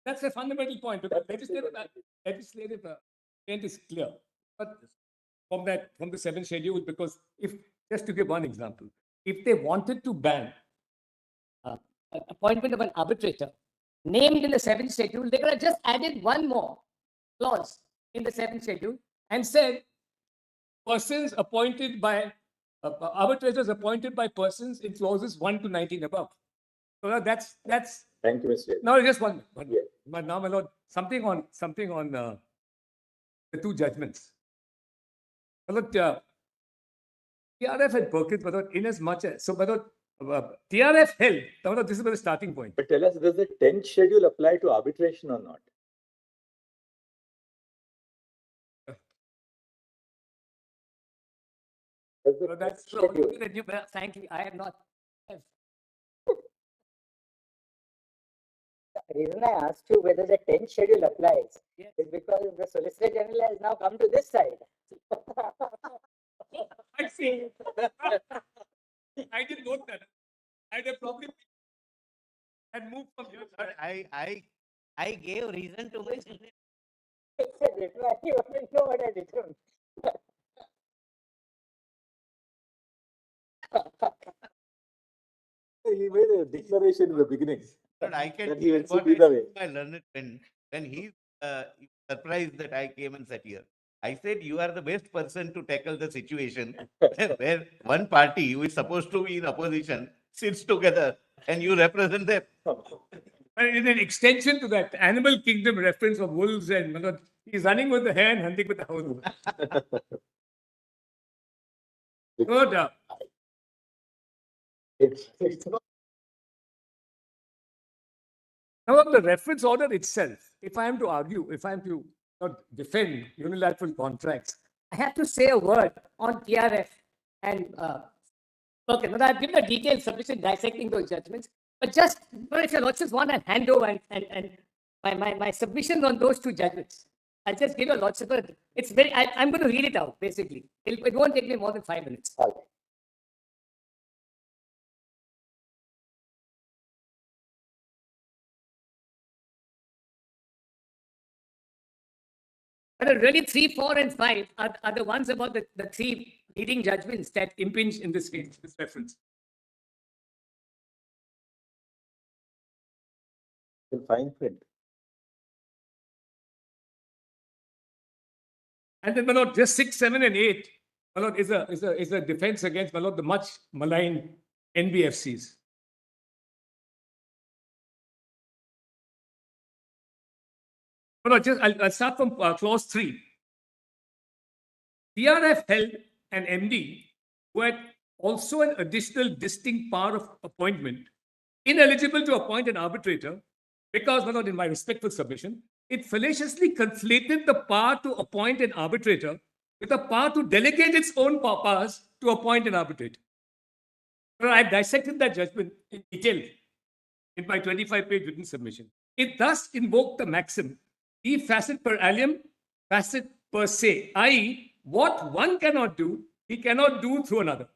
That's a fundamental point. Because legislative intent is clear. But from the seventh schedule, because if, just to give one example, if they wanted to ban appointment of an arbitrator named in the seventh schedule, they could have just added one more clause in the seventh schedule and said persons appointed by arbitrators appointed by persons in clauses 1 to 19 above. So that's. Thank you, Mr. No, just one. Yeah. But now, my lord, something on the two judgments. My lord, TRF and Perkins, my lord, in as much as so, my lord, TRF held. My lord, this is the starting point. But tell us, does the 10th schedule apply to arbitration or not? That's the only thing that you, frankly, I have not. The reason I asked you whether the 10th schedule applies is because the Solicitor General has now come to this side. I see. I didn't note that. I'd have probably had moved from here. I gave reason to my senior. I didn't know what I did. He made a declaration in the beginning. But I can That he will what see the way. I learned it when he surprised that I came and sat here. I said, you are the best person to tackle the situation where one party who is supposed to be in opposition sits together and you represent them. And in an extension to that animal kingdom reference of wolves and he's running with the hare and hunting with the hound. Good. It's not. Now, the reference order itself, if I am to argue, if I am to defend unilateral contracts, I have to say a word on TRF and okay. Now, I've given a detailed submission dissecting those judgments, but just if your lordships want a handover and my submissions on those two judgments, I'll just give your lordship. It's very. I'm going to read it out basically. It won't take me more than 5 minutes. Okay. But really, 3, 4, and 5 are the ones about the three leading judgments that impinge in this case, this reference. In fine print. And then, my lord, just 6, 7, and 8, my lord, is a defense against, my lord, the much maligned NBFCs. No, I'll start from clause 3. TRF held an MD who had also an additional distinct power of appointment, ineligible to appoint an arbitrator, because, my lord, in my respectful submission, it fallaciously conflated the power to appoint an arbitrator with the power to delegate its own powers to appoint an arbitrator. I've dissected that judgment in detail in my 25-page written submission. It thus invoked the maxim, e facet per alium, facet per se, i.e., what one cannot do, he cannot do through another.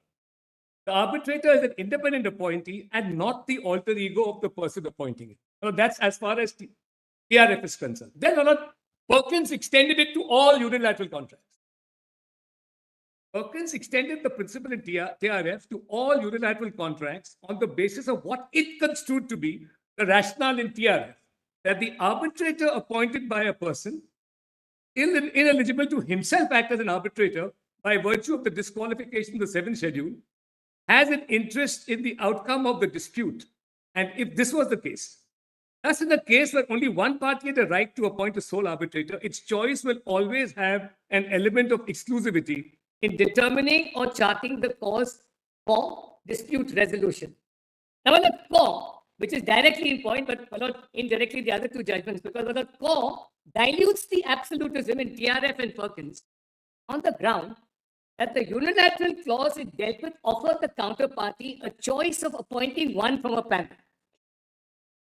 The arbitrator is an independent appointee and not the alter ego of the person appointing it. So that's as far as TRF is concerned. Then, Perkins extended it to all unilateral contracts. Perkins extended the principle in TRF to all unilateral contracts on the basis of what it construed to be the rationale in TRF, that the arbitrator appointed by a person ineligible to himself act as an arbitrator by virtue of the disqualification of the 7th schedule has an interest in the outcome of the dispute. And if this was the case, thus in the case where only one party had a right to appoint a sole arbitrator, its choice will always have an element of exclusivity in determining or charting the cause for dispute resolution. Now, the core, which is directly in point, but not indirectly the other two judgments, because the core dilutes the absolutism in TRF and Perkins on the ground that the unilateral clause it dealt with offered the counterparty a choice of appointing one from a panel.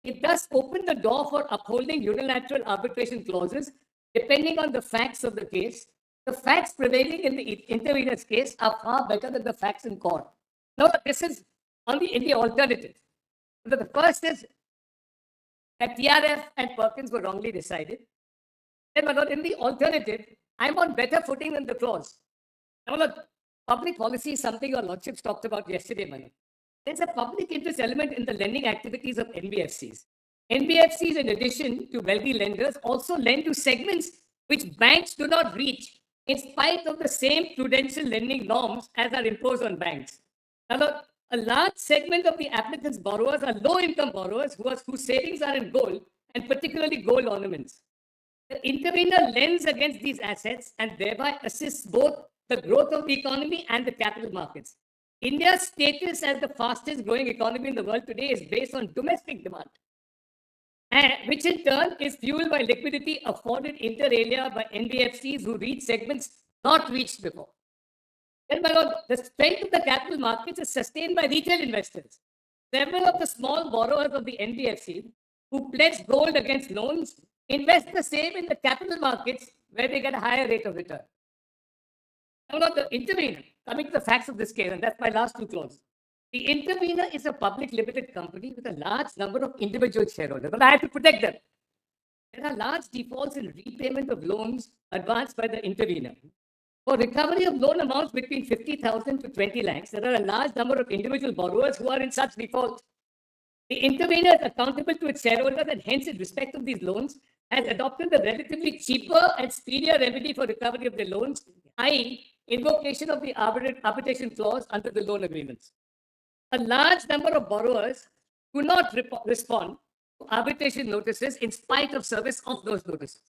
It thus opened the door for upholding unilateral arbitration clauses depending on the facts of the case. The facts prevailing in the intervener's case are far better than the facts in court. Now, this is only in the alternative. The first is that TRF and Perkins were wrongly decided. Then, my lord, in the alternative, I'm on better footing than the clause. Now, look, public policy is something your lordships talked about yesterday, my lord. There's a public interest element in the lending activities of NBFCs. NBFCs, in addition to wealthy lenders, also lend to segments which banks do not reach in spite of the same prudential lending norms as are imposed on banks. Now, a large segment of the applicants' borrowers are low-income borrowers whose savings are in gold, and particularly gold ornaments. The intervener lends against these assets and thereby assists both the growth of the economy and the capital markets. India's status as the fastest growing economy in the world today is based on domestic demand, which in turn is fueled by liquidity afforded inter alia by NBFCs who reach segments not reached before. Then, my lord, the strength of the capital markets is sustained by retail investors. Several of the small borrowers of the NBFC who pledge gold against loans invest the same in the capital markets where they get a higher rate of return. Now, the intervener, coming to the facts of this case, and that's my last two clauses. The intervener is a public limited company with a large number of individual shareholders, but I have to protect them. There are large defaults in repayment of loans advanced by the intervener. For recovery of loan amounts between 50,000 to 20 lakhs, there are a large number of individual borrowers who are in such default. The intervener is accountable to its shareholders and hence, in respect of these loans, has adopted the relatively cheaper and speedier remedy for recovery of the loans, i.e., invocation of the arbitration clause under the loan agreements. A large number of borrowers do not respond to arbitration notices in spite of service of those notices.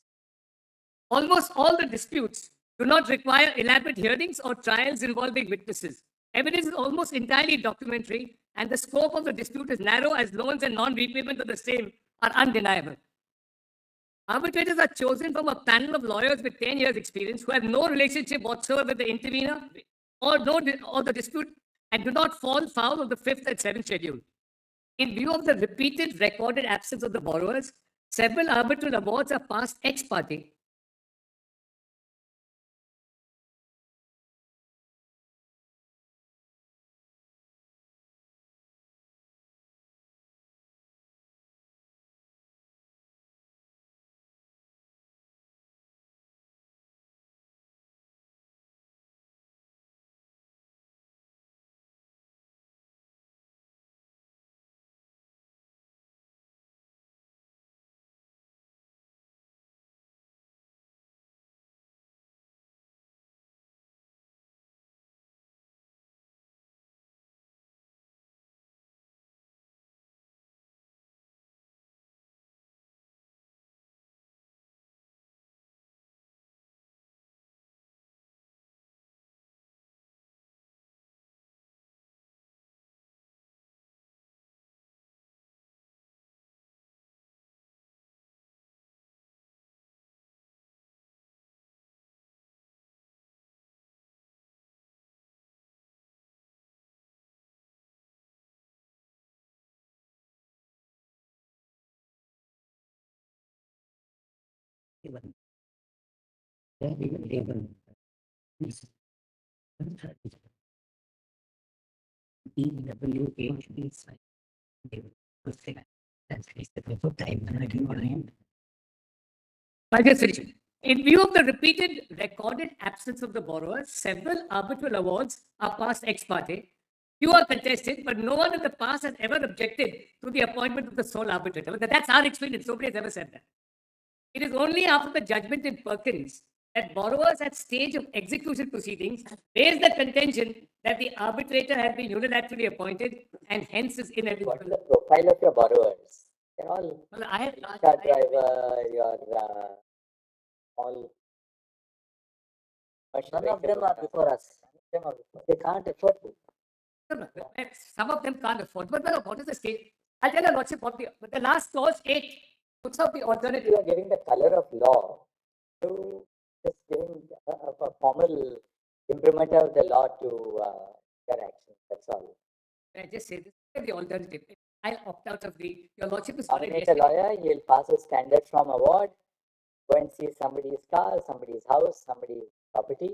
Almost all the disputes do not require elaborate hearings or trials involving witnesses. Evidence is almost entirely documentary, and the scope of the dispute is narrow as loans and non-repayment of the same are undeniable. Arbitrators are chosen from a panel of lawyers with 10 years' experience who have no relationship whatsoever with the intervener or the dispute and do not fall foul of the 5th and 7th schedule. In view of the repeated recorded absence of the borrowers, several arbitral awards are passed ex parte. In view of the repeated recorded absence of the borrowers, several arbitral awards are passed ex parte. Few are contested, but no one in the past has ever objected to the appointment of the sole arbitrator. That's our experience. Nobody has ever said that. It is only after the judgment in Perkins that borrowers at stage of execution proceedings raise the contention that the arbitrator has been unilaterally appointed and hence is What is ineligible. the profile of your borrowers? They're all Well, I car driver, your all. None of them are before us. They can't afford to. some of them can't afford. But what is the state? I'll tell you lordship what the last clause 8 puts out the alternative. You are giving the color of law to just giving a formal implement of the law to your action. That's all. I just say this is the alternative. I'll opt out of your lordship is Nominate a lawyer, he'll pass a standard from award, go and see somebody's car, somebody's house, somebody's property.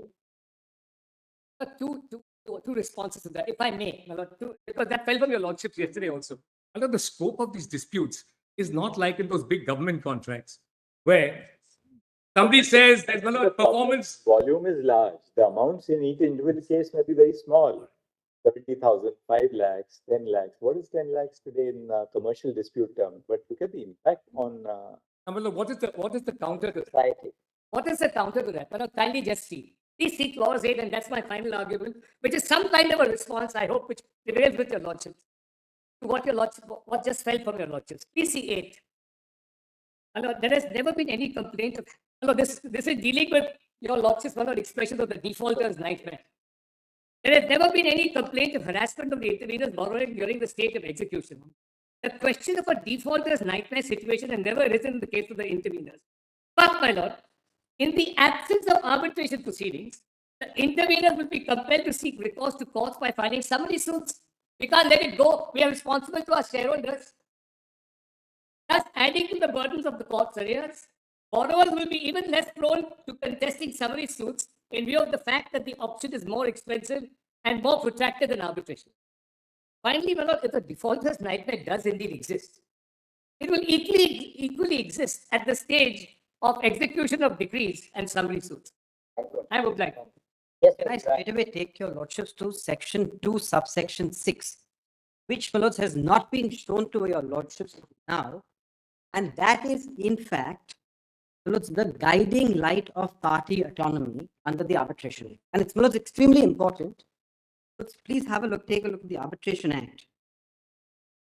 Two responses to that, if I may, my lord, because that fell from your lordships yesterday also. Under the scope of these disputes, is not like in those big government contracts where somebody says there's no performance. Volume is large. The amounts in each individual case may be very small. 70,000, 5 lakhs, 10 lakhs. What is 10 lakhs today in commercial dispute terms? But look at the impact on. What is the counter to that? Society. What is the counter to that? Kindly just see. Please see clause 8, and that's my final argument, which is some kind of a response, I hope, which prevails with your lordship, to what just fell from your lordships. Please see 8. There has never been any complaint of, this is dealing with your lordship's expression of the defaulter's nightmare. There has never been any complaint of harassment of the interveners borrowing during the state of execution. The question of a defaulter's nightmare situation has never arisen in the case of the interveners. But, my lord, in the absence of arbitration proceedings, the interveners will be compelled to seek recourse to courts by filing summary suits. We can't let it go. We are responsible to our shareholders. Thus, adding to the burdens of the court's arrears, borrowers will be even less prone to contesting summary suits in view of the fact that the option is more expensive and more protracted than arbitration. Finally, my lord, if the defaulter's nightmare does indeed exist, it will equally exist at the stage of execution of decrees and summary suits. I would like. Yes, Can I sir, right. straight away take your lordships to section 2, subsection 6, which, my lords, has not been shown to your lordships now, and that is, in fact, my lords, the guiding light of party autonomy under the Arbitration Act. And it's, my lords, extremely important. Lords, please have a look, take a look at the Arbitration Act.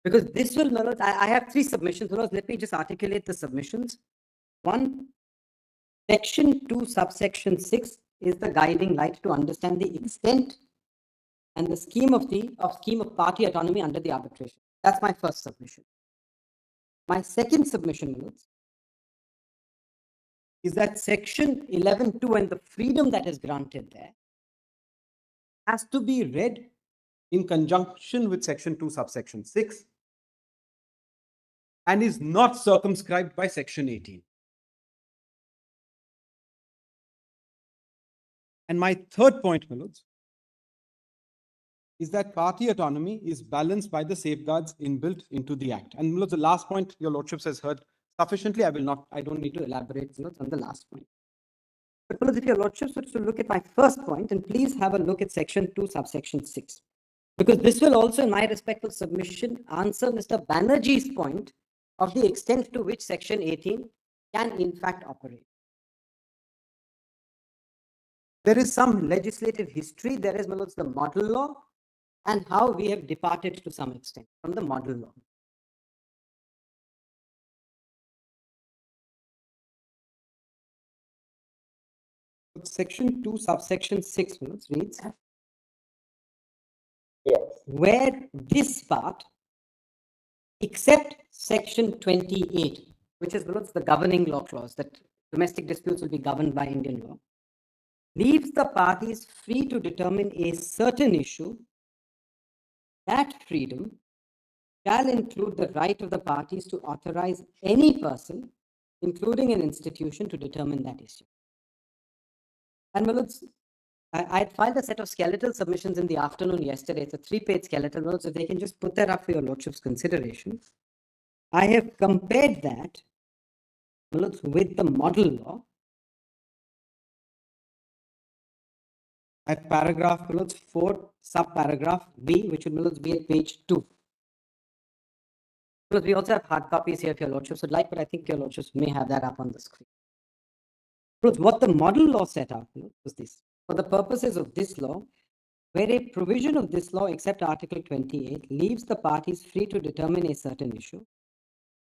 Because this will, my lords, I have 3 submissions. My lords, let me just articulate the submissions. 1, section 2, subsection 6 is the guiding light to understand the extent and the scheme of party autonomy under the arbitration. That's my first submission. My second submission, Manoj, is that section 11.2 and the freedom that is granted there has to be read in conjunction with section 2, subsection 6, and is not circumscribed by section 18. And my third point, Manoj, is that party autonomy is balanced by the safeguards inbuilt into the Act. And Manoj, the last point your lordships has heard sufficiently. I don't need to elaborate, Manoj, on the last point. But Manoj, if your lordships were to look at my first point, and please have a look at section 2, subsection 6. Because this will also, in my respectful submission, answer Mr. Banerjee's point of the extent to which section 18 can in fact operate. There is some legislative history. There is, Manoj, the model law and how we have departed to some extent from the model law. Section 2, subsection 6, Manoj, reads, Yes. where this part, except section 28, which is, Manoj, the governing law clause that domestic disputes will be governed by Indian law, leaves the parties free to determine a certain issue. That freedom shall include the right of the parties to authorize any person, including an institution, to determine that issue. And Manoj, I had filed a set of skeletal submissions in the afternoon yesterday. It's a 3-page skeletal note, so they can just put that up for your lordship's consideration. I have compared that, Manoj, with the model law at paragraph 4, subparagraph B, which will be at page 2. Because we also have hard copies here if your lordships would like, but I think your lordships may have that up on the screen. Because what the model law set out was this. For the purposes of this law, where a provision of this law, except Article 28, leaves the parties free to determine a certain issue,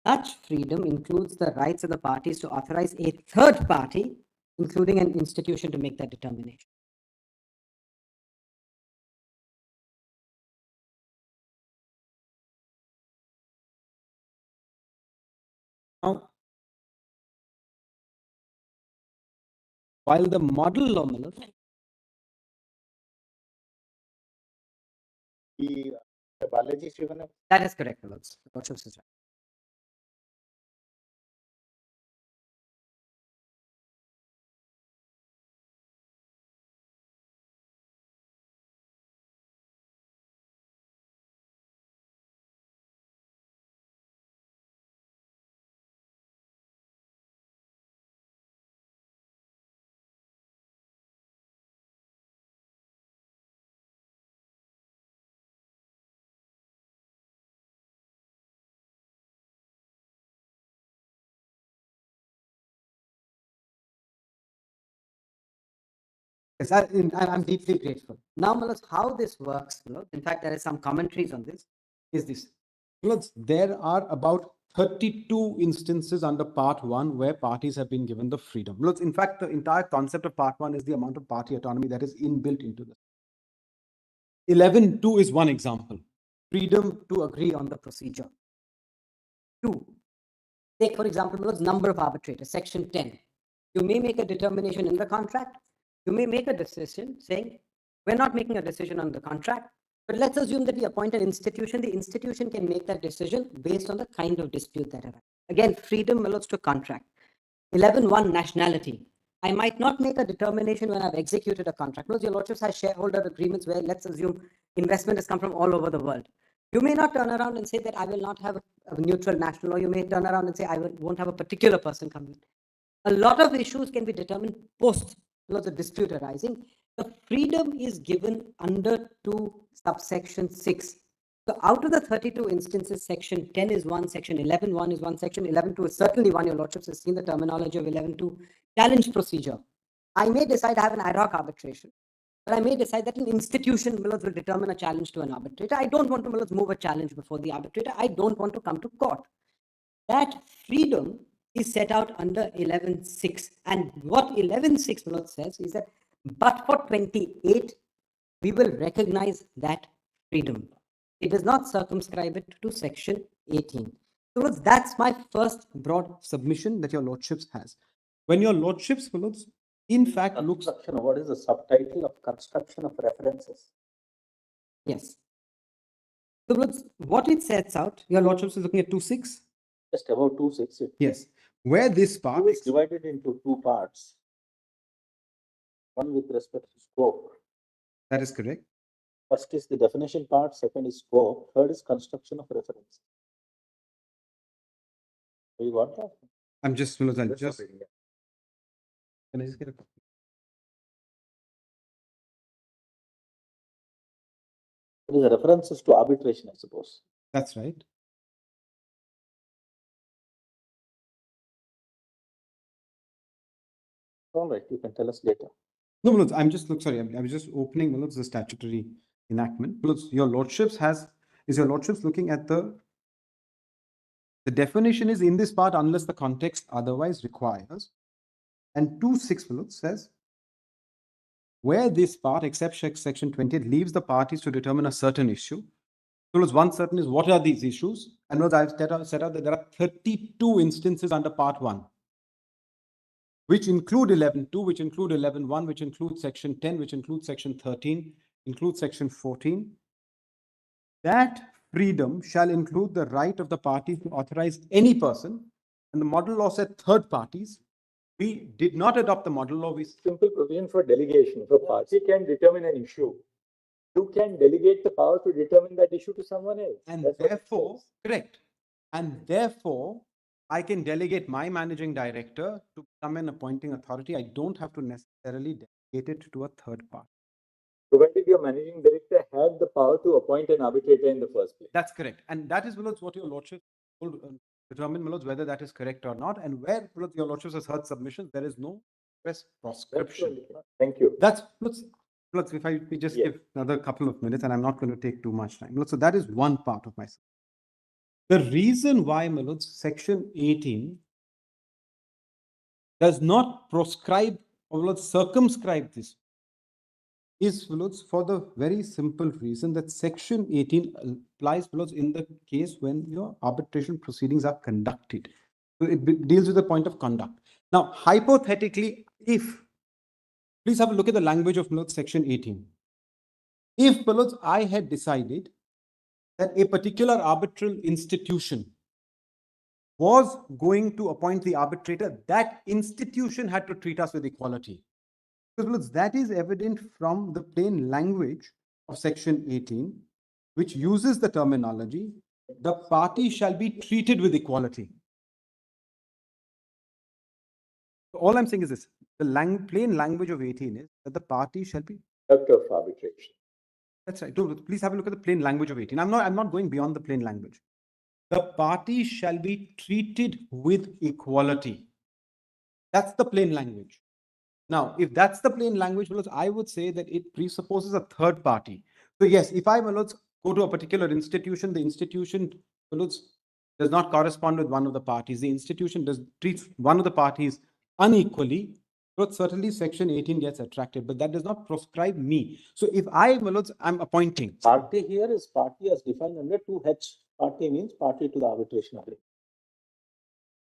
such freedom includes the rights of the parties to authorize a third party, including an institution, to make that determination. Now, while the model law, Manoj, The Balaji Srivana that is correct, Manoj. The lordships is right. Yes, I'm deeply grateful. Now, Malas, how this works, in fact, there is some commentaries on this, is this. Malas, there are about 32 instances under Part 1 where parties have been given the freedom. Malas, in fact, the entire concept of Part 1 is the amount of party autonomy that is inbuilt into this. 11.2 is one example. Freedom to agree on the procedure. 2. Take, for example, Malas, number of arbitrators, Section 10. You may make a determination in the contract. You may make a decision saying, we're not making a decision on the contract, but let's assume that we appoint an institution. The institution can make that decision based on the kind of dispute that arises. Again, freedom allows to contract. 11.1 nationality. I might not make a determination when I've executed a contract. Because your lordships has shareholder agreements where, let's assume, investment has come from all over the world. You may not turn around and say that I will not have a neutral national, or you may turn around and say I won't have a particular person come in. A lot of issues can be determined post the dispute arising. The freedom is given under 2 subsection 6. So out of the 32 instances, section 10 is one, section 11.1 is one, section 11.2 is certainly one. Your lordships has seen the terminology of 11.2 challenge procedure. I may decide I have an ad hoc arbitration, but I may decide that an institution will determine a challenge to an arbitrator. I don't want to move a challenge before the arbitrator. I don't want to come to court. That freedom is set out under 11.6. And what 11.6 says is that, but for 28, we will recognize that freedom. It does not circumscribe it to section 18. So that's my first broad submission that your lordships has. When your lordships, in fact, looks... What is the subtitle of construction of references? Yes. So what it sets out, your lordships is looking at 2.6. Just about 2.6. Yes. Where this part is divided into 2 parts. One with respect to scope. That is correct. First is the definition part, second is scope, third is construction of reference. You got that? I'm just, can I just get a copy? It is a references to arbitration, I suppose. That's right. All right, you can tell us later. No, I'm just sorry. I was just opening the statutory enactment. Your lordships is your lordships looking at the definition is in this part unless the context otherwise requires. And 2.6 says where this part, except section 20, leaves the parties to determine a certain issue. So one certain is what are these issues? And I've set out that there are 32 instances under part 1. Which include 11.2, which include 11.1, which include section 10, which includes section 13, includes section 14. That freedom shall include the right of the parties to authorize any person. And the model law said third parties. We did not adopt the model law. We simple provision for delegation. If a party can determine an issue, you can delegate the power to determine that issue to someone else. And therefore, correct. And therefore, I can delegate my managing director to become an appointing authority. I don't have to necessarily delegate it to a third party. Provided your managing director had the power to appoint an arbitrator in the first place. That's correct. And that is what your lordship will determine whether that is correct or not. And where your lordship has heard submissions, there is no express proscription. Thank you. That's if we just give another couple of minutes, and I'm not going to take too much time. So that is one part of my. The reason why, section 18 does not proscribe or circumscribe this is for the very simple reason that section 18 applies in the case when your arbitration proceedings are conducted. So it deals with the point of conduct. Now, hypothetically, please have a look at the language of section 18. If I had decided that a particular arbitral institution was going to appoint the arbitrator, that institution had to treat us with equality. Because that is evident from the plain language of section 18, which uses the terminology, the party shall be treated with equality. All I'm saying is this, the plain language of 18 is that the party shall be conduct of arbitration. That's right. Please have a look at the plain language of 18. I'm not going beyond the plain language. The party shall be treated with equality. That's the plain language. Now, if that's the plain language, my lords, I would say that it presupposes a third party. So yes, if I, my lords, go to a particular institution, the institution, my lords, does not correspond with one of the parties. The institution does treats one of the parties unequally. But certainly section 18 gets attracted, but that does not prescribe me. So if I, my lords, I'm appointing. Party here is party as defined under 2H. Party means party to the arbitration agreement.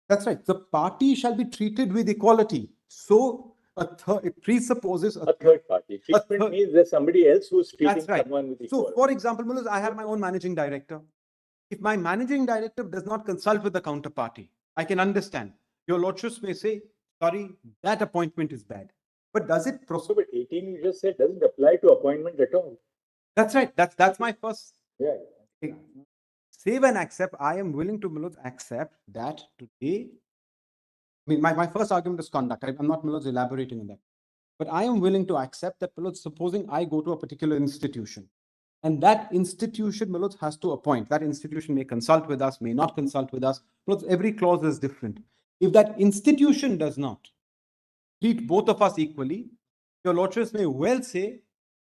That's right. The party shall be treated with equality. So it presupposes A third party. Treatment means there's somebody else who's treating That's right. someone with So, equality. for example, Manoj, I have my own managing director. If my managing director does not consult with the counterparty, I can understand. Your lordships may say, sorry, that appointment is bad. But does it So, but 18 you just said doesn't apply to appointment at all. That's right. That's my first. Yeah. Save and accept. I am willing to, Manoj, accept that today. I mean, my first argument is conduct. I'm not, Manoj, elaborating on that. But I am willing to accept that, Manoj, supposing I go to a particular institution, and that institution, Manoj, has to appoint. That institution may consult with us, may not consult with us. Manoj, every clause is different. If that institution does not treat both of us equally, your lordships may well say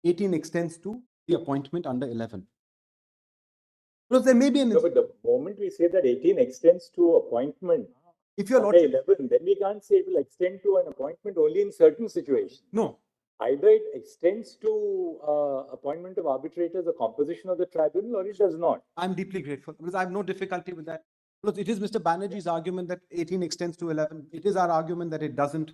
18 extends to the appointment under 11. Because there may be an. No, but the moment we say that 18 extends to appointment, if your under lordship, 11, then we can't say it will extend to an appointment only in certain situations. no, Either it extends to appointment of arbitrators, the composition of the tribunal, or it does not. I'm deeply grateful because I have no difficulty with that. Because it is Mr. Banerjee's argument that 18 extends to 11. It is our argument that it doesn't.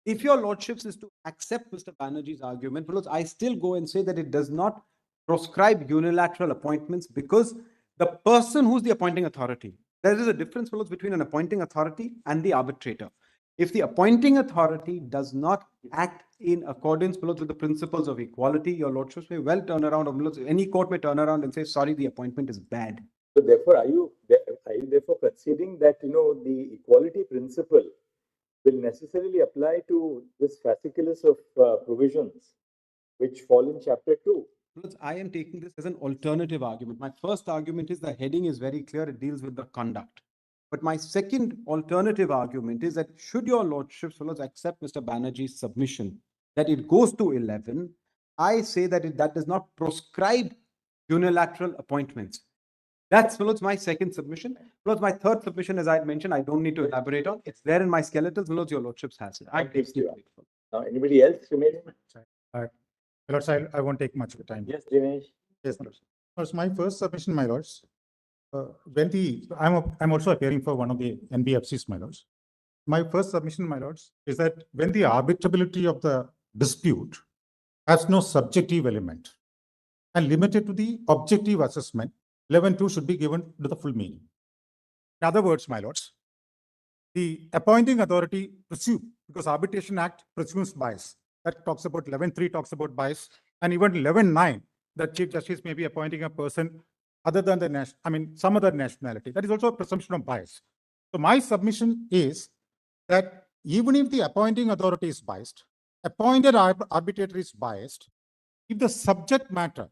If your lordships is to accept Mr. Banerjee's argument, because I still go and say that it does not proscribe unilateral appointments because the person who's the appointing authority, there is a difference between an appointing authority and the arbitrator. If the appointing authority does not act in accordance with the principles of equality, your lordships may well turn around, or any court may turn around and say, sorry, the appointment is bad. So therefore, are you therefore conceding that, the equality principle will necessarily apply to this fasciculus of provisions which fall in chapter 2? I am taking this as an alternative argument. My first argument is the heading is very clear. It deals with the conduct. But my second alternative argument is that should your lordships accept Mr. Banerjee's submission that it goes to 11, I say that that does not prescribe unilateral appointments. That's my second submission. My third submission, as I had mentioned, I don't need to elaborate on. It's there in my skeletons. Your lordships has it. I'm deeply grateful. Now, anybody else remaining? My lords, I won't take much of the time. Yes, Dinesh. Yes, my lords. Lords, my first submission, my lords, I'm also appearing for one of the NBFCs, my lords. My first submission, my lords, is that when the arbitrability of the dispute has no subjective element and limited to the objective assessment, 11.2 should be given to the full meaning. In other words, my lords, the appointing authority presumes, because Arbitration Act presumes bias. That talks about 11.3 talks about bias, and even 11.9, the Chief Justice may be appointing a person other than some other nationality. That is also a presumption of bias. So my submission is that even if the appointing authority is biased, appointed arbitrator is biased, if the subject matter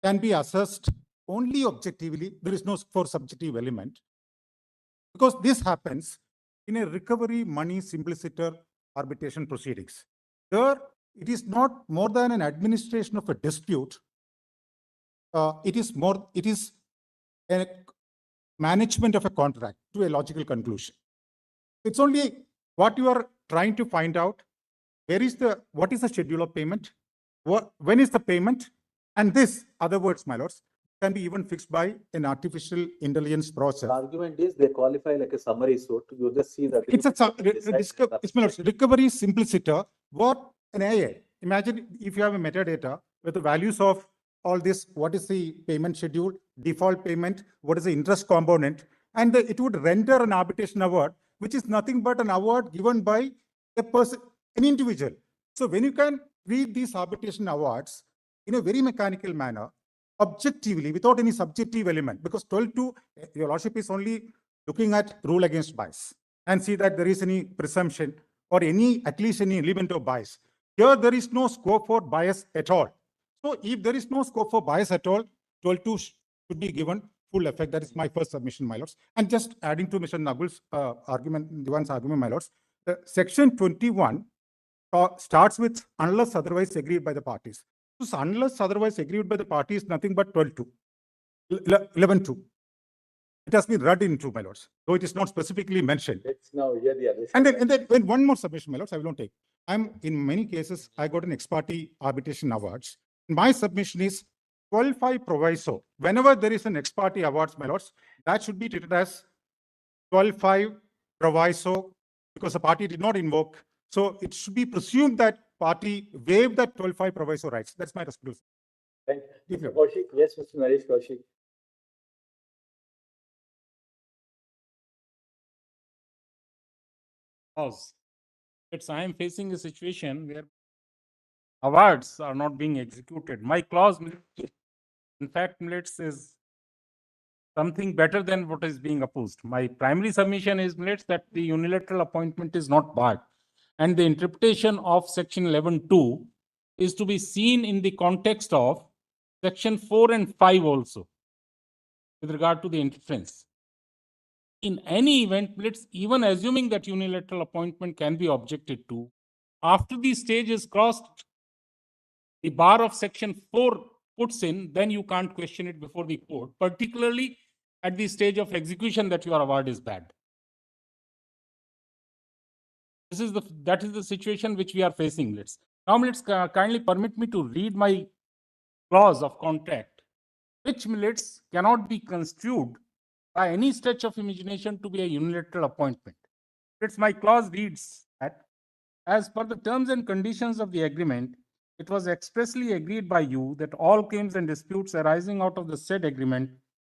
can be assessed only objectively, there is no subjective element. Because this happens in a recovery money simpliciter arbitration proceedings. There, it is not more than an administration of a dispute. It is a management of a contract to a logical conclusion. It's only what you are trying to find out. What is the schedule of payment? When is the payment? And this, other words, my lords, can be even fixed by an artificial intelligence process. The argument is they qualify like a summary, so you just see that. It's my lords, recovery simpliciter. What an AI. Imagine if you have a metadata with the values of all this, what is the payment schedule, default payment, what is the interest component, and it would render an arbitration award, which is nothing but an award given by a person, an individual. So when you can read these arbitration awards in a very mechanical manner, objectively, without any subjective element, because 12.2, your lordship is only looking at rule against bias and see that there is any presumption or at least any element of bias. Here, there is no scope for bias at all. So if there is no scope for bias at all, 12.2 should be given full effect. That is my first submission, my lords. And just adding to Mr. Nagul's argument, Diwan's argument, my lords, section 21 starts with unless otherwise agreed by the parties. So unless otherwise agreed by the parties, nothing but 12-2, 11-2. It has been read into, my lords, though it is not specifically mentioned. Let's now hear the other And side. then when one more submission, my lords, I will not take. In many cases, I got an ex parte arbitration awards. My submission is 12-5 proviso. Whenever there is an ex parte awards, my lords, that should be treated as 12-5 proviso because the party did not invoke. So it should be presumed that party waived that 12-5 proviso rights. That's my response. Thank you. Mr. Kaushik, yes, Mr. Naresh Kaushik. Cause I am facing a situation where awards are not being executed. My clause, in fact, millets is something better than what is being opposed. My primary submission is millets that the unilateral appointment is not barred, and the interpretation of section 11(2) is to be seen in the context of section 4 and 5 also, with regard to the interference. In any event, let's even assuming that unilateral appointment can be objected to, after the stage is crossed, the bar of section 4 puts in, then you can't question it before the court, particularly at the stage of execution that your award is bad. That is the situation which we are facing. Let's kindly permit me to read my clause of contract, which millets cannot be construed by any stretch of imagination to be a unilateral appointment. My clause reads that as per the terms and conditions of the agreement, it was expressly agreed by you that all claims and disputes arising out of the said agreement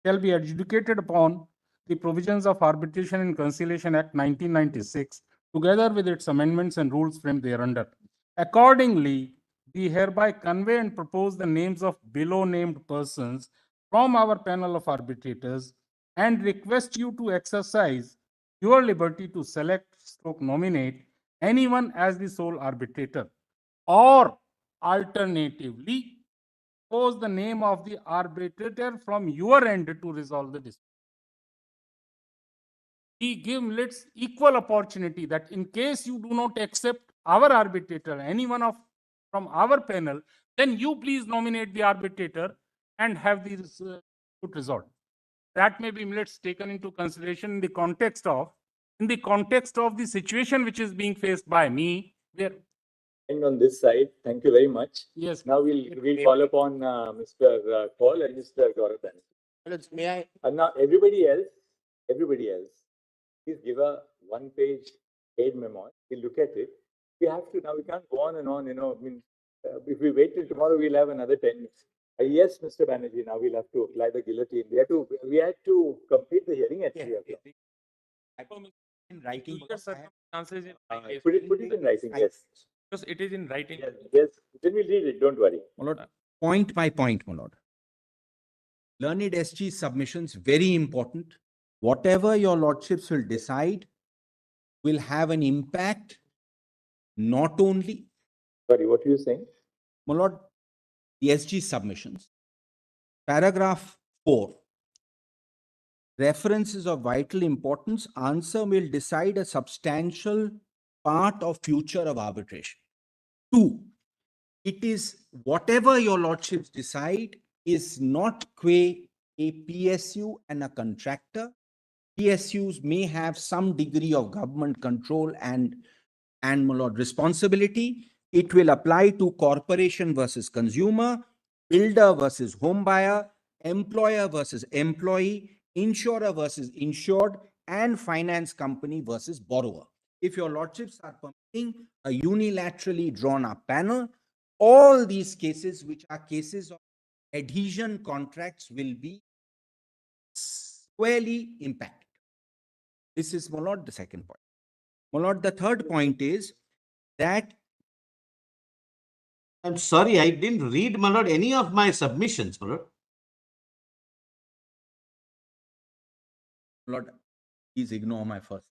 shall be adjudicated upon the provisions of Arbitration and Conciliation Act 1996, together with its amendments and rules framed thereunder. Accordingly, we hereby convey and propose the names of below named persons from our panel of arbitrators and request you to exercise your liberty to select/nominate anyone as the sole arbitrator, or alternatively propose the name of the arbitrator from your end to resolve the dispute. We give let's equal opportunity that in case you do not accept our arbitrator, anyone from our panel, then you please nominate the arbitrator and have the dispute resolved. That may be let's taken into consideration in the context of the situation which is being faced by me, where On this side, thank you very much. yes, Now we'll call upon Mr. Paul and Mr. Gaurav Banerjee. May I? And now everybody else, please give a one-page aid memo. We'll look at it. We have to now. We can't go on and on. I mean, if we wait till tomorrow, we'll have another 10 minutes. Yes, Mr. Banerjee. Now we'll have to apply the guillotine. We had to complete the hearing at 3 o'clock. In writing. Put it in writing. Yes. because it is in writing. Yes. Then we'll read it. Don't worry. My lord, point by point, my lord. Learned SG submissions, very important. Whatever your lordships will decide will have an impact, not only, Sorry, what are you saying? my lord, the SG submissions. Paragraph 4. References of vital importance. Answer will decide a substantial part of future of arbitration. 2. It is whatever your lordships decide is not qua a PSU and a contractor. PSUs may have some degree of government control and my lord, responsibility. It will apply to corporation versus consumer, builder versus home buyer, employer versus employee, insurer versus insured, and finance company versus borrower. If your lordships are permitting a unilaterally drawn up panel, all these cases, which are cases of adhesion contracts, will be squarely impacted. This is, my lord, the second point. My lord, the third point is that I'm sorry, I didn't read, my lord, any of my submissions, my lord. Lord, please ignore my first.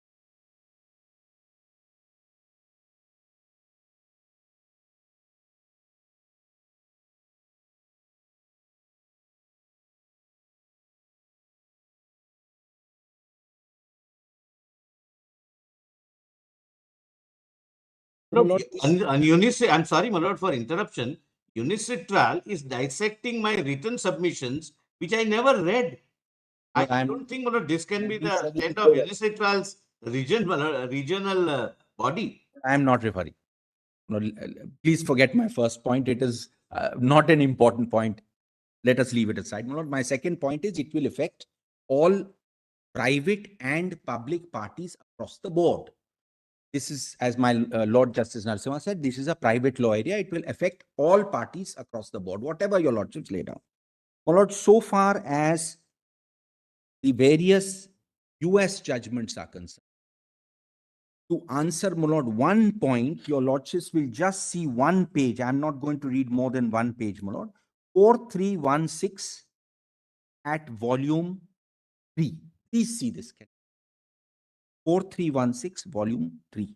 No, Lord, I'm sorry, my lord, for interruption. Unicitral is dissecting my written submissions, which I never read. No, I I'm- don't think, my lord, this can be the said it extent of before. Unicitral's regional body. I am not referring. No, please forget my first point. It is not an important point. Let us leave it aside. My lord, my second point is it will affect all private and public parties across the board. This is, as my Lord Justice Narasimha said, this is a private law area. It will affect all parties across the board, whatever your lordships lay down. My lord, so far as the various US judgments are concerned, to answer, my lord, one point, your lordships will just see one page. I'm not going to read more than one page, my lord. 4316 at volume 3. Please see this. 4316, volume 3.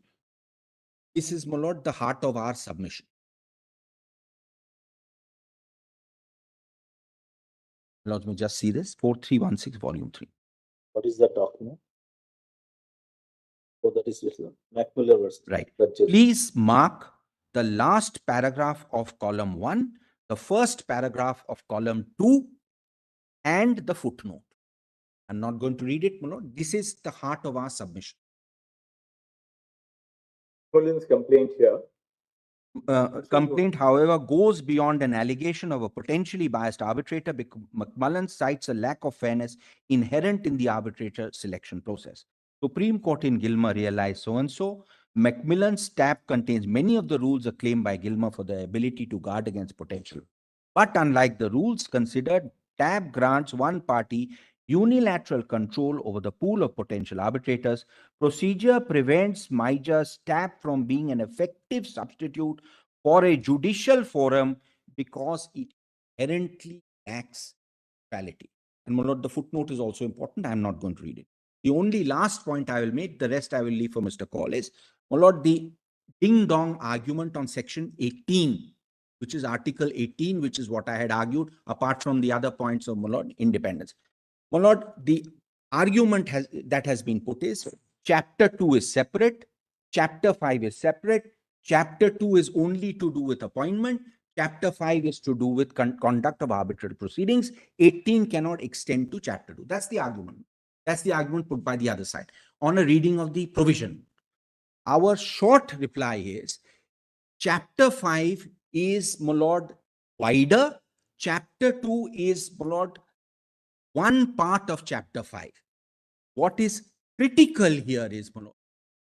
This is, my lord, the heart of our submission. Lord, me just see this. 4316, volume 3. What is that document? Oh, that is Macmillan versus. Right. That just- Please mark the last paragraph of column 1, the first paragraph of column 2, and the footnote. I'm not going to read it, my lord. This is the heart of our submission. Macmillan's complaint here. Complaint, however, goes beyond an allegation of a potentially biased arbitrator because McMullen cites a lack of fairness inherent in the arbitrator selection process. Supreme Court in Gilmer realized so-and-so. Macmillan's tab contains many of the rules acclaimed by Gilmer for the ability to guard against potential. But unlike the rules considered, tab grants one party unilateral control over the pool of potential arbitrators. Procedure prevents MIJA's tab from being an effective substitute for a judicial forum because it inherently lacks neutrality. And my lord, the footnote is also important. I'm not going to read it. The only last point I will make, the rest I will leave for Mr. Collis. My lord, the ding-dong argument on section 18, which is article 18, which is what I had argued, apart from the other points of, my lord, independence. My lord, the argument that has been put is chapter 2 is separate, chapter 5 is separate, chapter 2 is only to do with appointment, chapter 5 is to do with conduct of arbitrary proceedings, 18 cannot extend to chapter 2. That's the argument. That's the argument put by the other side on a reading of the provision. Our short reply is chapter 5 is, my lord, wider. Chapter 2 is, my lord, one part of chapter 5. What is critical here is, my lord,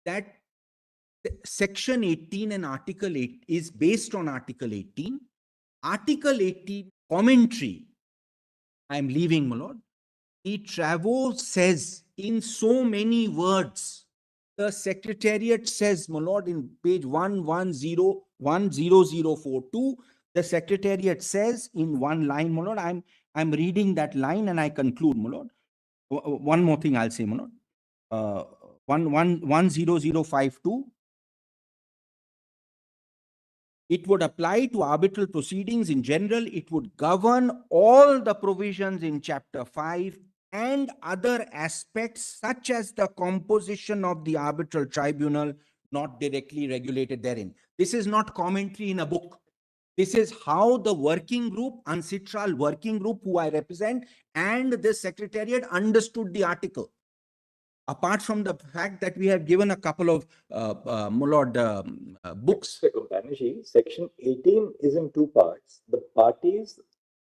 that section 18 and article 8 is based on article 18. Article 18 commentary, I'm leaving, my lord. The Travaux says in so many words, the Secretariat says, my lord, in page 110.10042, the Secretariat says in one line, my lord, I'm reading that line and I conclude, my lord. One more thing I'll say, my lord. 10052. It would apply to arbitral proceedings in general. It would govern all the provisions in chapter 5 and other aspects such as the composition of the arbitral tribunal not directly regulated therein. This is not commentary in a book. This is how the working group, Uncitral working group who I represent, and the Secretariat understood the article. Apart from the fact that we have given a couple of books. Section 18 is in two parts. The parties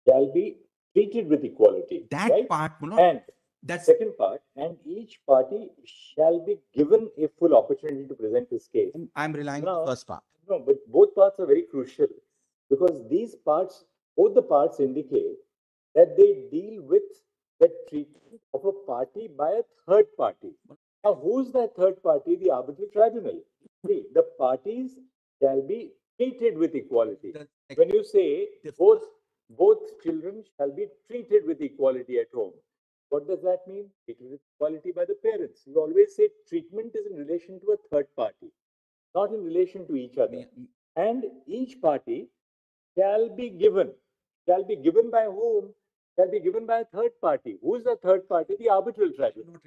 shall be treated with equality. That right? part, and that's second part, and each party shall be given a full opportunity to present his case. I'm relying on the first part. No, but both parts are very crucial because these parts, both the parts indicate that they deal with the treatment of a party by a third party. Now, who's that third party? The arbitral tribunal. See, the parties shall be treated with equality. When you say both children shall be treated with equality at home, what does that mean? Treated with equality by the parents. You always say treatment is in relation to a third party, not in relation to each other. And each party shall be given by whom? Shall be given by a third party. Who is the third party? The arbitral tribunal.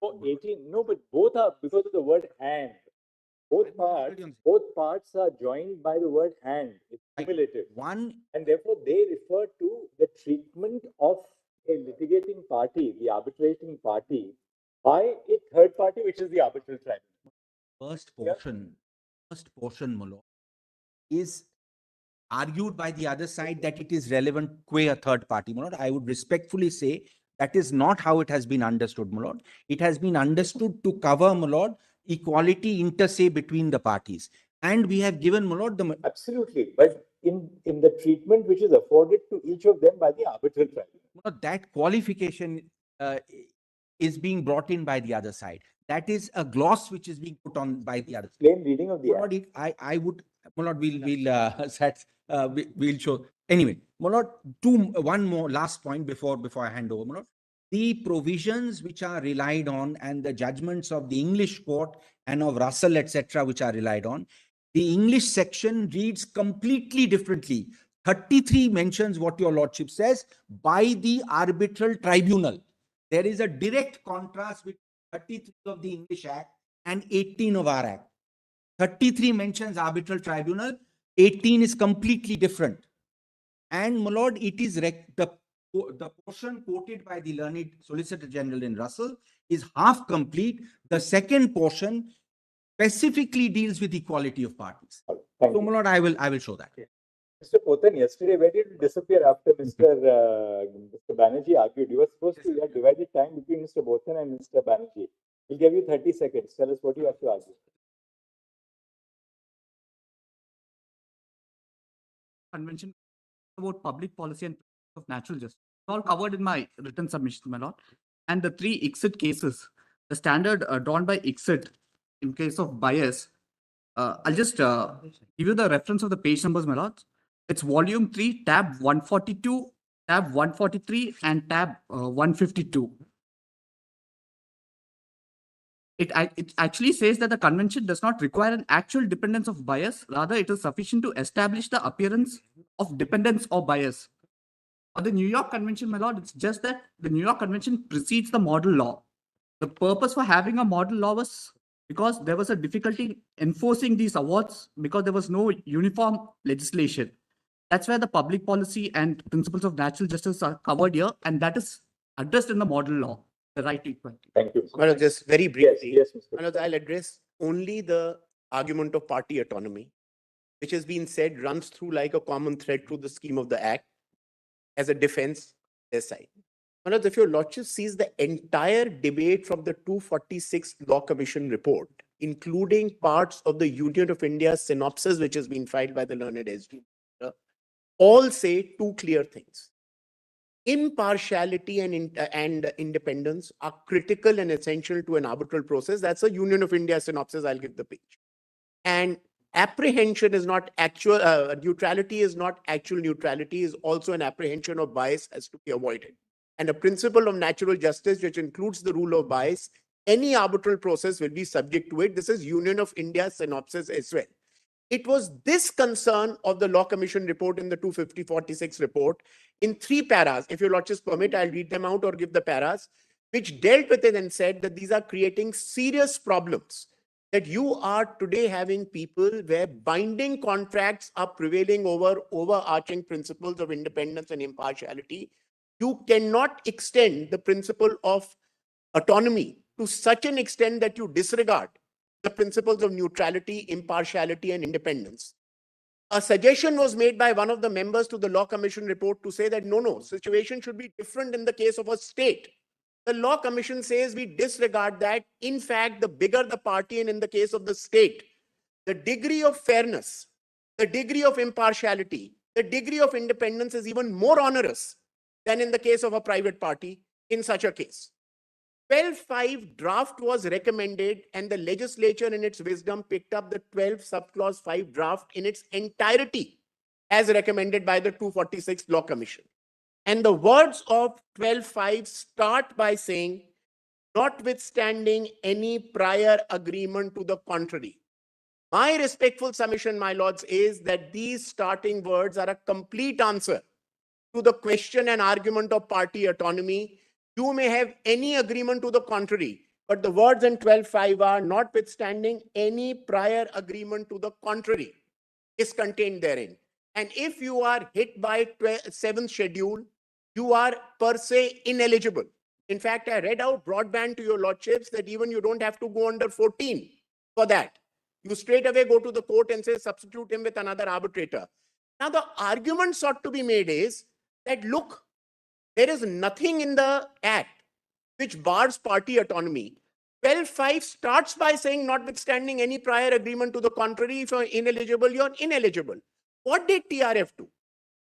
Oh, 18. No, but both are because of the word and. both parts are joined by the word and. It's cumulative. And therefore they refer to the treatment of a litigating party, the arbitrating party, by a third party, which is the arbitral tribunal. First portion, my lord, is argued by the other side that it is relevant qua a third party, my lord. I would respectfully say that is not how it has been understood, my lord. It has been understood to cover, my lord, equality inter se between the parties. And we have given, my lord, the... Absolutely. But in the treatment which is afforded to each of them by the arbitral tribunal. That qualification is being brought in by the other side. That is a gloss which is being put on by the other side. Plain reading of the act. I would, my lord, we'll show. Anyway, my lord, one more last point before I hand over, my lord. The provisions which are relied on and the judgments of the English court and of Russell, etc., which are relied on, the English section reads completely differently. 33 mentions what your lordship says, by the arbitral tribunal. There is a direct contrast with 33 of the English Act and 18 of our Act. 33 mentions arbitral tribunal, 18 is completely different. And, my lord, it is the portion quoted by the learned Solicitor General in Russell is half complete. The second portion specifically deals with equality of parties. So, my lord, I will show that. Mr. Potan, yesterday, where did you disappear after Mr. Banerjee argued? You were supposed to have divided time between Mr. Potan and Mr. Banerjee. We'll give you 30 seconds. Tell us what you have to argue. Convention about public policy and of natural justice. It's all covered in my written submission, my lord. And the 3 ICSID cases, the standard drawn by ICSID in case of bias, I'll just give you the reference of the page numbers, my lord. It's volume 3, tab 142, tab 143, and tab 152. It actually says that the convention does not require an actual dependence of bias. Rather, it is sufficient to establish the appearance of dependence or bias. For the New York Convention, my lord, it's just that the New York Convention precedes the model law. The purpose for having a model law was because there was a difficulty enforcing these awards because there was no uniform legislation. That's where the public policy and principles of natural justice are covered here, and that is addressed in the model law, the right to equality. Thank you. Manoj, just very briefly, Yes, Mr. Manoj, I'll address only the argument of party autonomy, which has been said runs through like a common thread through the scheme of the Act as a defense their side. Manoj, if your lordship sees the entire debate from the 246 Law Commission report, including parts of the Union of India synopsis, which has been filed by the learned SG, all say 2 clear things. Impartiality and independence are critical and essential to an arbitral process. That's a Union of India synopsis. I'll give the page. And apprehension is not actual, neutrality is not actual neutrality, is also an apprehension of bias has to be avoided. And a principle of natural justice, which includes the rule of bias, any arbitral process will be subject to it. This is Union of India synopsis as well. It was this concern of the Law Commission report in the 250-46 report in 3 paras. If your lordships permit, I'll read them out or give the paras, which dealt with it and said that these are creating serious problems. That you are today having people where binding contracts are prevailing over overarching principles of independence and impartiality. You cannot extend the principle of autonomy to such an extent that you disregard the principles of neutrality, impartiality, and independence. A suggestion was made by one of the members to the Law Commission report to say that no, situation should be different in the case of a state. The Law Commission says we disregard that. In fact, the bigger the party and in the case of the state, the degree of fairness, the degree of impartiality, the degree of independence is even more onerous than in the case of a private party in such a case. 12.5 draft was recommended and the legislature in its wisdom picked up the 12 subclause 5 draft in its entirety as recommended by the 246 Law Commission. And the words of 12.5 start by saying, notwithstanding any prior agreement to the contrary. My respectful submission, my lords, is that these starting words are a complete answer to the question and argument of party autonomy. You may have any agreement to the contrary, But the words in 12.5 are notwithstanding any prior agreement to the contrary is contained therein. And if you are hit by 7th schedule, you are per se ineligible. In fact, I read out broadband to your lordships that even you don't have to go under 14 for that. You straight away go to the court and say, substitute him with another arbitrator. Now, the argument sought to be made is that, look, there is nothing in the Act which bars party autonomy. 12.5 starts by saying, notwithstanding any prior agreement to the contrary, if you're ineligible, you're ineligible. What did TRF do?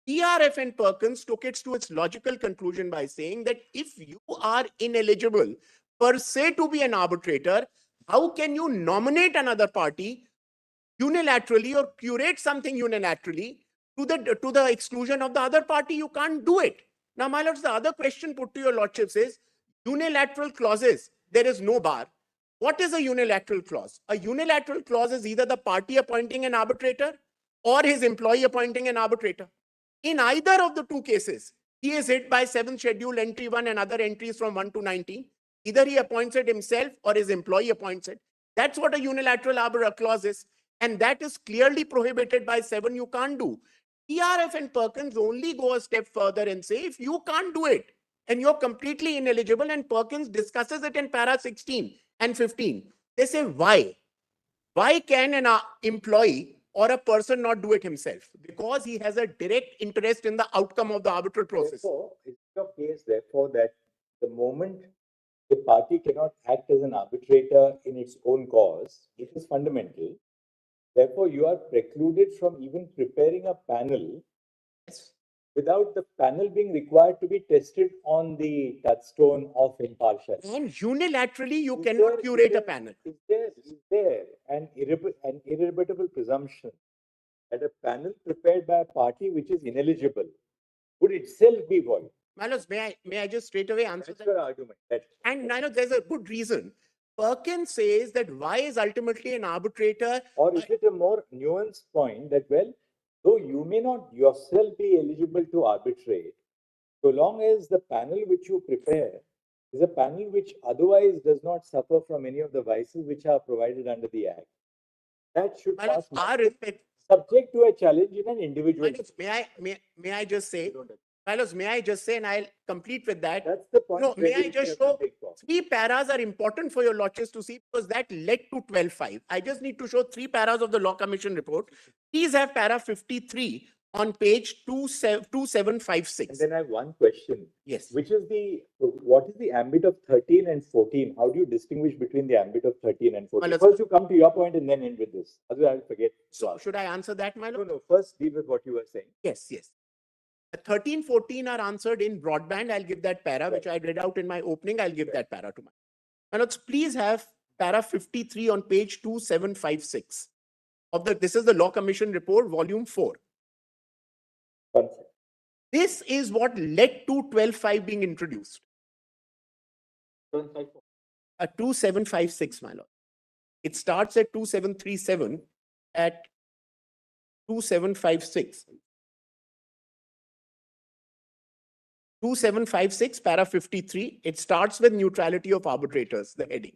TRF and Perkins took it to its logical conclusion by saying that if you are ineligible per se to be an arbitrator, how can you nominate another party unilaterally or curate something unilaterally to the exclusion of the other party? You can't do it. Now, my lords, the other question put to your lordships is unilateral clauses. There is no bar. What is a unilateral clause? A unilateral clause is either the party appointing an arbitrator or his employee appointing an arbitrator. In either of the two cases, he is hit by 7th schedule entry 1 and other entries from 1 to 19. Either he appoints it himself or his employee appoints it. That's what a unilateral arbiter clause is. And that is clearly prohibited by 7. You can't do. TRF and Perkins only go a step further and say, if you can't do it and you're completely ineligible, and Perkins discusses it in para 16 and 15, they say, why? Why can an employee or a person not do it himself? Because he has a direct interest in the outcome of the arbitral process. Therefore, it's your case, therefore, that the moment a party cannot act as an arbitrator in its own cause, it is fundamental. Therefore, you are precluded from even preparing a panel without the panel being required to be tested on the touchstone of impartiality. And unilaterally, you cannot curate a panel. Is there an irrebuttable presumption that a panel prepared by a party which is ineligible would itself be void? Malos, may I just straight away answer That's that? your argument. And I know there's a good reason. Perkins says that why is ultimately an arbitrator? Or is it a more nuanced point that, well, though you may not yourself be eligible to arbitrate, so long as the panel which you prepare is a panel which otherwise does not suffer from any of the vices which are provided under the Act, that should pass subject to a challenge in an individual. May I just say, Milos, may I just say, and I'll complete with that. That's the point. No, may I just show 3 paras are important for your lordships to see, because that led to 12.5. I just need to show 3 paras of the Law Commission report. These have para 53 on page 2756. And then I have one question. Yes. What is the ambit of 13 and 14? How do you distinguish between the ambit of 13 and 14? Well, first you come to your point and then end with this. Otherwise I'll forget. So should I answer that, Milo? No, first deal with what you were saying. Yes. 13, 14 are answered in broadband. I'll give that para, which I read out in my opening. I'll give that para to my. Now let's please have para 53 on page 2756 this is the Law Commission report, volume 4. This is what led to 12.5 being introduced. 2756, my lord. It starts at 2737 at 2756. 2756, para 53. It starts with neutrality of arbitrators, the heading.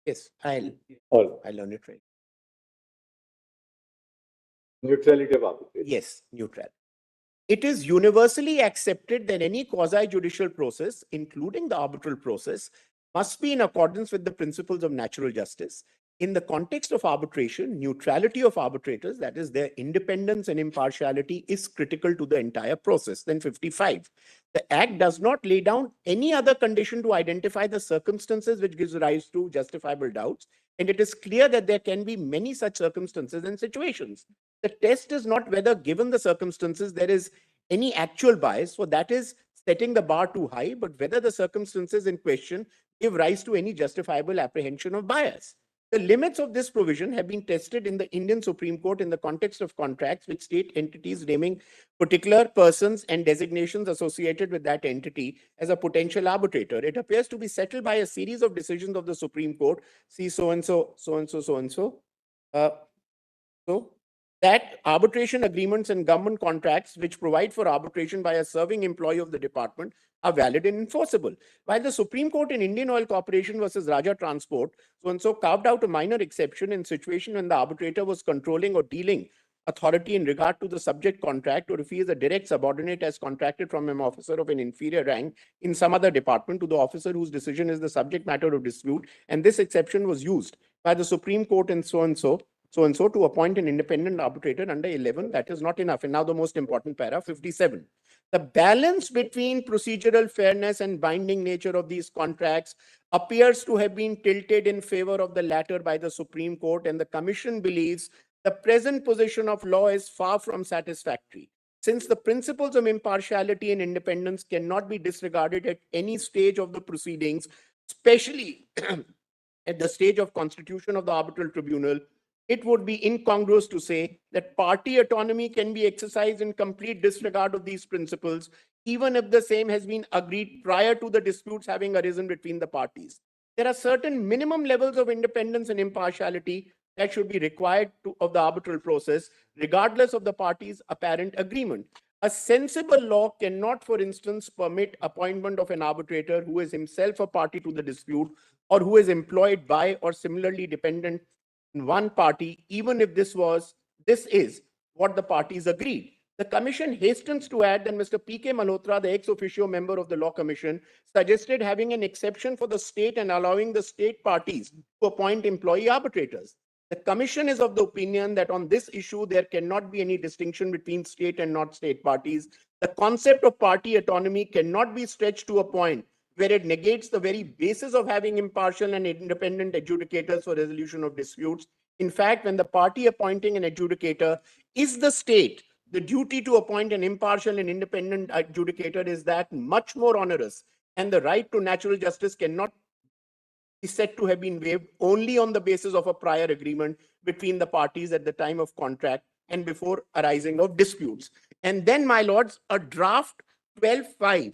Yes, I'll learn it right. Neutrality of arbitration. Yes, neutral. It is universally accepted that any quasi-judicial process, including the arbitral process, must be in accordance with the principles of natural justice. In the context of arbitration, neutrality of arbitrators, that is their independence and impartiality, is critical to the entire process. Then 55. The Act does not lay down any other condition to identify the circumstances which gives rise to justifiable doubts, and it is clear that there can be many such circumstances and situations. The test is not whether, given the circumstances, there is any actual bias, for that is setting the bar too high, but whether the circumstances in question give rise to any justifiable apprehension of bias. The limits of this provision have been tested in the Indian Supreme Court in the context of contracts with state entities naming particular persons and designations associated with that entity as a potential arbitrator. It appears to be settled by a series of decisions of the Supreme Court. See so and so, so and so, so and so. So that arbitration agreements and government contracts which provide for arbitration by a serving employee of the department are valid and enforceable. While the Supreme Court in Indian Oil Corporation versus Raja Transport so and so carved out a minor exception in situation when the arbitrator was controlling or dealing authority in regard to the subject contract, or if he is a direct subordinate as contracted from an officer of an inferior rank in some other department to the officer whose decision is the subject matter of dispute, and this exception was used by the Supreme Court in so and so to appoint an independent arbitrator under 11, that is not enough. And now the most important para, 57. The balance between procedural fairness and binding nature of these contracts appears to have been tilted in favor of the latter by the Supreme Court, and the Commission believes the present position of law is far from satisfactory. Since the principles of impartiality and independence cannot be disregarded at any stage of the proceedings, especially at the stage of constitution of the arbitral tribunal, it would be incongruous to say that party autonomy can be exercised in complete disregard of these principles, even if the same has been agreed prior to the disputes having arisen between the parties. There are certain minimum levels of independence and impartiality that should be required of the arbitral process, regardless of the parties' apparent agreement. A sensible law cannot, for instance, permit appointment of an arbitrator who is himself a party to the dispute or who is employed by or similarly dependent in one party, even if this is what the parties agreed. The Commission hastens to add that Mr. P.K. Malhotra, the ex officio member of the Law Commission, suggested having an exception for the state and allowing the state parties to appoint employee arbitrators. The Commission is of the opinion that on this issue, there cannot be any distinction between state and not state parties. The concept of party autonomy cannot be stretched to a point where it negates the very basis of having impartial and independent adjudicators for resolution of disputes. In fact, when the party appointing an adjudicator is the state, the duty to appoint an impartial and independent adjudicator is that much more onerous, and the right to natural justice cannot is said to have been waived only on the basis of a prior agreement between the parties at the time of contract and before arising of disputes. And then, my lords, a draft 12.5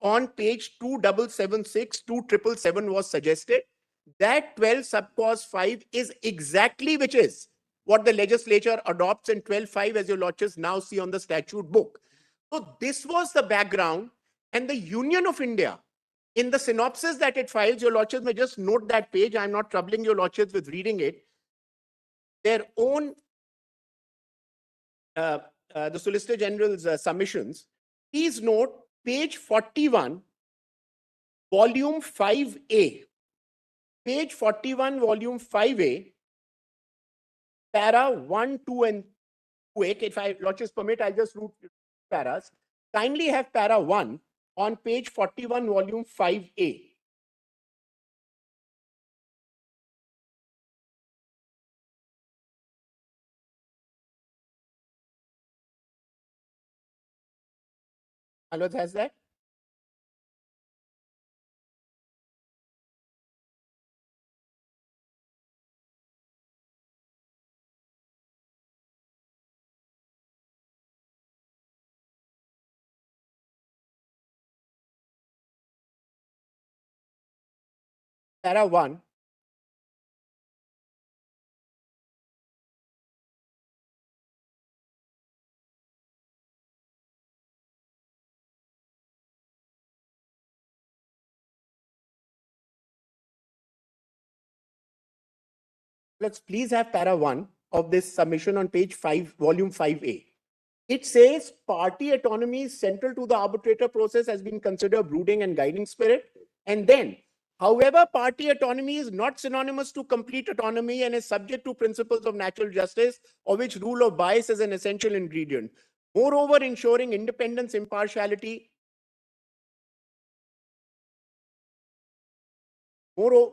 on page 2776, 2777 was suggested. That 12 subclause 5 is exactly which is what the legislature adopts in 12.5, as your lordships now see on the statute book. So this was the background, and the Union of India, in the synopsis that it files, your lordships may just note that page. I'm not troubling your lordships with reading it. Their own, the Solicitor General's submissions. Please note page 41, volume 5A. Page 41, volume 5A, para 1, 2, and 2. If I lordships permit, I'll just read paras. Kindly have para 1 on page 41, volume 5A. Alod has that? Para 1. Let's please have para 1 of this submission on page 5, volume 5A. It says party autonomy is central to the arbitrator process, has been considered brooding and guiding spirit. And then, however, party autonomy is not synonymous to complete autonomy and is subject to principles of natural justice, of which rule of bias is an essential ingredient. Moreover, ensuring independence, impartiality, moreover,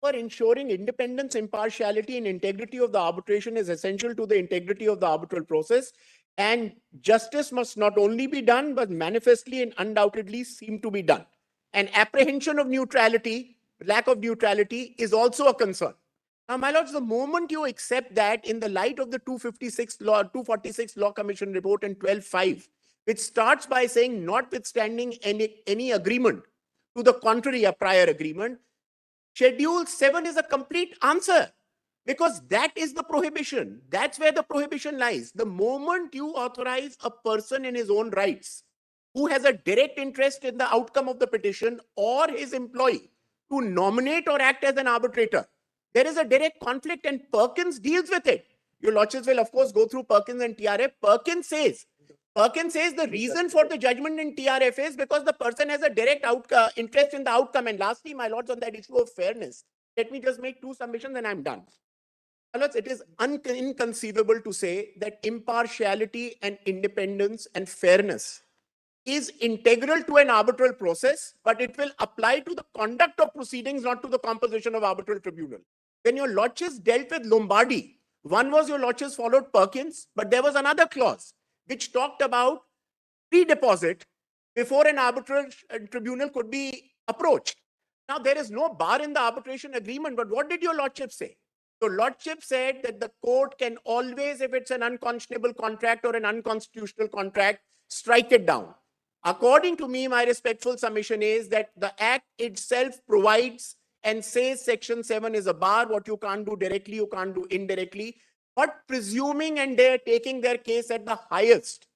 However, ensuring independence, impartiality, and integrity of the arbitration is essential to the integrity of the arbitral process. And justice must not only be done, but manifestly and undoubtedly seem to be done. And apprehension of neutrality, lack of neutrality, is also a concern. Now, my lords, the moment you accept that in the light of the 246 Law Commission report in 12.5, which starts by saying, notwithstanding any agreement to the contrary, a prior agreement, Schedule 7 is a complete answer, because that is the prohibition. That's where the prohibition lies. The moment you authorize a person in his own rights who has a direct interest in the outcome of the petition or his employee to nominate or act as an arbitrator, there is a direct conflict, and Perkins deals with it. Your lordships will, of course, go through Perkins and TRF. Perkins says the reason for the judgment in TRF is because the person has a direct interest in the outcome. And lastly, my lords, on that issue of fairness, let me just make two submissions and I'm done. My lords, it is inconceivable to say that impartiality and independence and fairness is integral to an arbitral process, but it will apply to the conduct of proceedings, not to the composition of arbitral tribunal. When your lordships dealt with Lombardi, one was your lordships followed Perkins, but there was another clause which talked about pre-deposit before an arbitral tribunal could be approached. Now, there is no bar in the arbitration agreement, but what did your lordship say? Your lordship said that the court can always, if it's an unconscionable contract or an unconstitutional contract, strike it down. According to me, my respectful submission is that the Act itself provides and says Section 7 is a bar. What you can't do directly, you can't do indirectly. But presuming, and they're taking their case at the highest,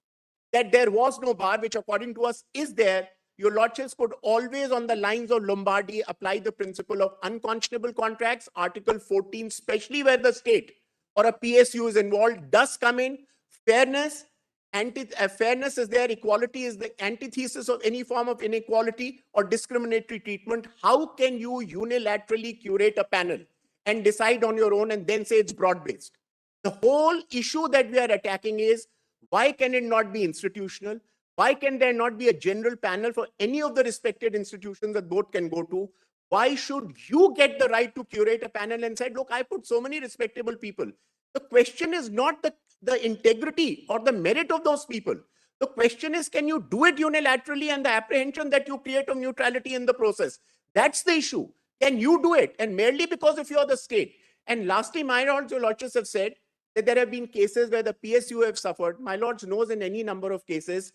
that there was no bar, which according to us is there, your lordships could always, on the lines of Lombardi, apply the principle of unconscionable contracts. Article 14, especially where the state or a PSU is involved, does come in. Fairness, fairness is there. Equality is the antithesis of any form of inequality or discriminatory treatment. How can you unilaterally curate a panel and decide on your own and then say it's broad-based? The whole issue that we are attacking is, why can it not be institutional? Why can there not be a general panel for any of the respected institutions that both can go to? Why should you get the right to curate a panel and say, look, I put so many respectable people? The question is not the integrity or the merit of those people. The question is, can you do it unilaterally, and the apprehension that you create of neutrality in the process? That's the issue. Can you do it? And merely because if you're the state. And lastly, my lords, your lordships have said that there have been cases where the PSU have suffered. My lords knows in any number of cases,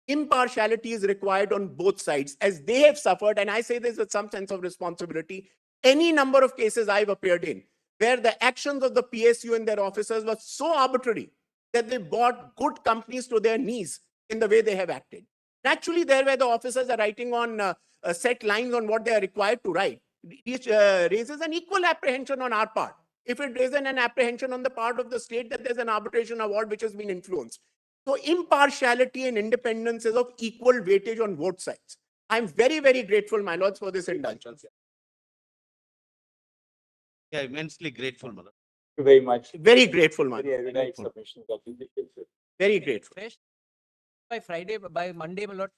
impartiality is required on both sides, as they have suffered. And I say this with some sense of responsibility. Any number of cases I've appeared in, where the actions of the PSU and their officers were so arbitrary that they brought good companies to their knees in the way they have acted. Naturally, there where the officers are writing on set lines on what they are required to write, it raises an equal apprehension on our part. If it raises an apprehension on the part of the state that there's an arbitration award which has been influenced. So impartiality and independence is of equal weightage on both sides. I'm very, very grateful, my lords, for this indulgence. Yeah, immensely grateful, Mother. Thank you very much. Very grateful, my Very lord. erudite submission that you did. Very grateful. By Friday, by Monday, my lord,